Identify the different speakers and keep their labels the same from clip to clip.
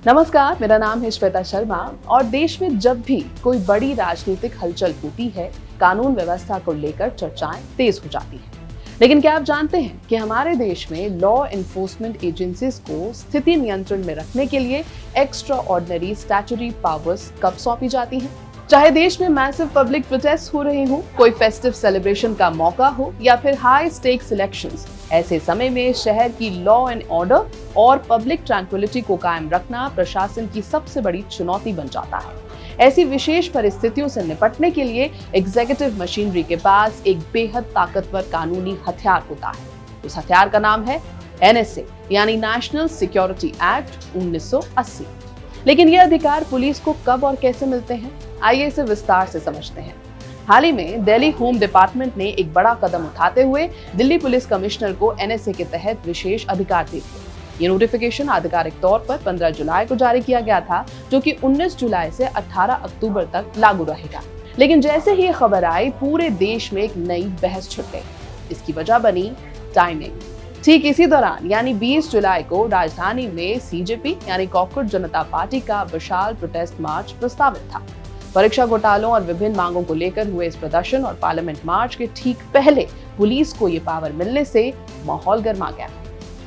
Speaker 1: नमस्कार, मेरा नाम है श्वेता शर्मा और देश में जब भी कोई बड़ी राजनीतिक हलचल होती है, कानून व्यवस्था को लेकर चर्चाएं तेज हो जाती हैं। लेकिन क्या आप जानते हैं कि हमारे देश में लॉ एनफोर्समेंट एजेंसीज को स्थिति नियंत्रण में रखने के लिए एक्स्ट्रा ऑर्डिनरी स्टैट्यूटरी पावर्स कब सौंपी जाती हैं? चाहे देश में मैसिव पब्लिक प्रोटेस्ट हो रहे हो, कोई फेस्टिव सेलिब्रेशन का मौका हो या फिर हाई स्टेक्स इलेक्शंस, ऐसे समय में शहर की लॉ एंड ऑर्डर और पब्लिक ट्रैंक्विलिटी को कायम रखना प्रशासन की सबसे बड़ी चुनौती बन जाता है। ऐसी विशेष परिस्थितियों से निपटने के लिए एग्जीक्यूटिव मशीनरी के पास एक बेहद ताकतवर कानूनी हथियार होता है। उस हथियार का नाम है एनएसए यानी नेशनल सिक्योरिटी एक्ट 1980। लेकिन ये अधिकार पुलिस को कब और कैसे मिलते हैं, आइए इसे विस्तार से समझते हैं। हाल ही में दिल्ली होम डिपार्टमेंट ने एक बड़ा कदम उठाते हुए दिल्ली पुलिस कमिश्नर को एनएसए के तहत विशेष अधिकार दे दिए। ये नोटिफिकेशन आधिकारिक तौर पर 15 जुलाई को जारी किया गया था, जो कि 19 जुलाई से 18 अक्टूबर तक लागू रहेगा। लेकिन जैसे ही ये खबर आई, पूरे देश में एक नई बहस छिड़ गई। इसकी वजह बनी टाइमिंग। ठीक इसी दौरान यानी 20 जुलाई को राजधानी में सीजेपी यानी कॉकरोच जनता पार्टी का विशाल प्रोटेस्ट मार्च प्रस्तावित था। परीक्षा घोटालों और विभिन्न मांगों को लेकर हुए इस प्रदर्शन और पार्लियामेंट मार्च के ठीक पहले पुलिस को ये पावर मिलने से माहौल गर्मा गया।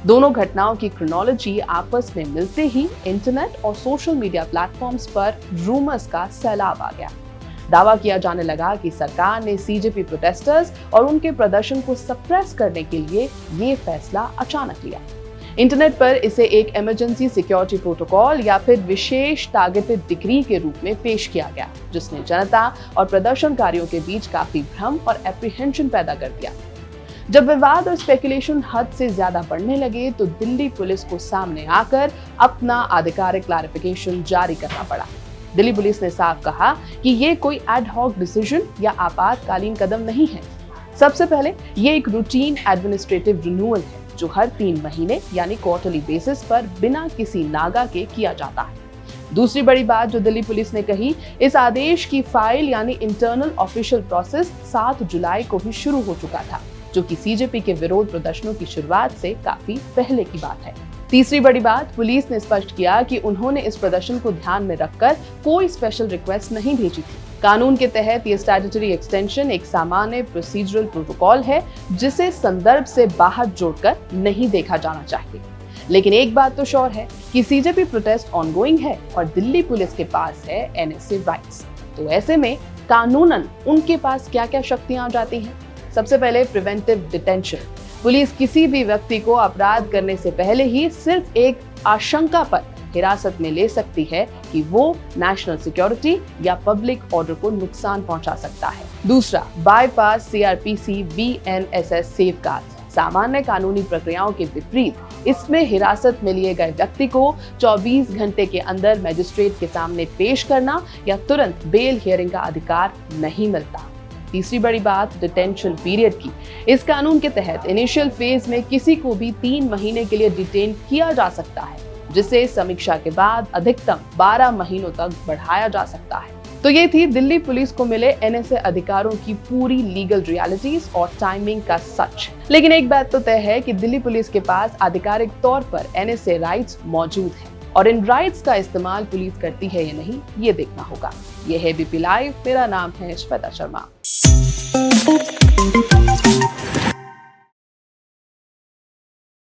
Speaker 1: दोनों घटनाओं की क्रोनोलॉजी आपस में मिलते ही इंटरनेट और सोशल मीडिया प्लेटफॉर्म्स पर रूमर्स का सैलाब आ गया। दावा किया जाने लगा कि सरकार ने सीजेपी प्रोटेस्टर्स और उनके प्रदर्शन को सप्रेस करने के लिए ये फैसला अचानक लिया। इंटरनेट पर इसे एक इमरजेंसी सिक्योरिटी प्रोटोकॉल या फिर विशेष टारगेटेड डिक्री के रूप में पेश किया गया, जिसने जनता और प्रदर्शनकारियों के बीच काफी भ्रम और एप्रीहेंशन पैदा कर दिया। जब विवाद और स्पेकुलेशन हद से ज्यादा बढ़ने लगे तो दिल्ली पुलिस को सामने आकर अपना आधिकारिक क्लैरिफिकेशन जारी करना पड़ा। दिल्ली पुलिस ने साफ कहा कि ये कोई एड हॉक डिसीजन या आपातकालीन कदम नहीं है। सबसे पहले ये एक रूटीन एडमिनिस्ट्रेटिव रिन्यूअल है जो हर 3 महीने यानी क्वार्टरली बेसिस पर बिना किसी नागा के किया जाता है। दूसरी बड़ी बात जो दिल्ली पुलिस ने कही, इस आदेश की फाइल यानी इंटरनल ऑफिशियल प्रोसेस 7 जुलाई को ही शुरू हो चुका था, जो कि सीजेपी के विरोध प्रदर्शनों की शुरुआत से काफी पहले की बात है। तीसरी बड़ी बात, पुलिस ने स्पष्ट किया कि उन्होंने इस प्रदर्शन को ध्यान में रखकर कोई स्पेशल रिक्वेस्ट नहीं भेजी थी। कानून के तहत ये स्टैट्यूटरी एक्सटेंशन एक सामान्य प्रोसीजरल प्रोटोकॉल है जिसे संदर्भ से बाहर जोड़कर नहीं देखा जाना चाहिए। लेकिन एक बात तो श्योर है कि सीजेपी प्रोटेस्ट ऑनगोइंग है और दिल्ली पुलिस के पास है एनएसए राइट्स। तो ऐसे में कानूनन उनके पास क्या-क्या शक्तियां आ जाती हैं? सबसे पहले प्रिवेंटिव डिटेंशन। पुलिस किसी भी व्यक्ति को अपराध करने से पहले ही सिर्फ एक आशंका पर हिरासत में ले सकती है कि वो नेशनल सिक्योरिटी या पब्लिक ऑर्डर को नुकसान पहुंचा सकता है। दूसरा, बाईपास सीआरपीसी बीएनएसएस सेफगार्ड। सामान्य कानूनी प्रक्रियाओं के विपरीत इसमें हिरासत में लिए गए व्यक्ति को 24 घंटे के अंदर मजिस्ट्रेट के सामने पेश करना या तुरंत बेल हियरिंग का अधिकार नहीं मिलता। तीसरी बड़ी बात, डिटेंशन पीरियड की। इस कानून के तहत इनिशियल फेज में किसी को भी 3 महीने के लिए डिटेन किया जा सकता है, जिसे समीक्षा के बाद अधिकतम 12 महीनों तक बढ़ाया जा सकता है। तो ये थी दिल्ली पुलिस को मिले एनएसए अधिकारों की पूरी लीगल रियलिटीज और टाइमिंग का सच। लेकिन एक बात तो तय है कि दिल्ली पुलिस के पास आधिकारिक तौर पर एनएसए राइट्स मौजूद हैं और इन राइट्स का इस्तेमाल पुलिस करती है या नहीं, ये देखना होगा। ये है बीपी लाइव, मेरा नाम है श्वेता शर्मा।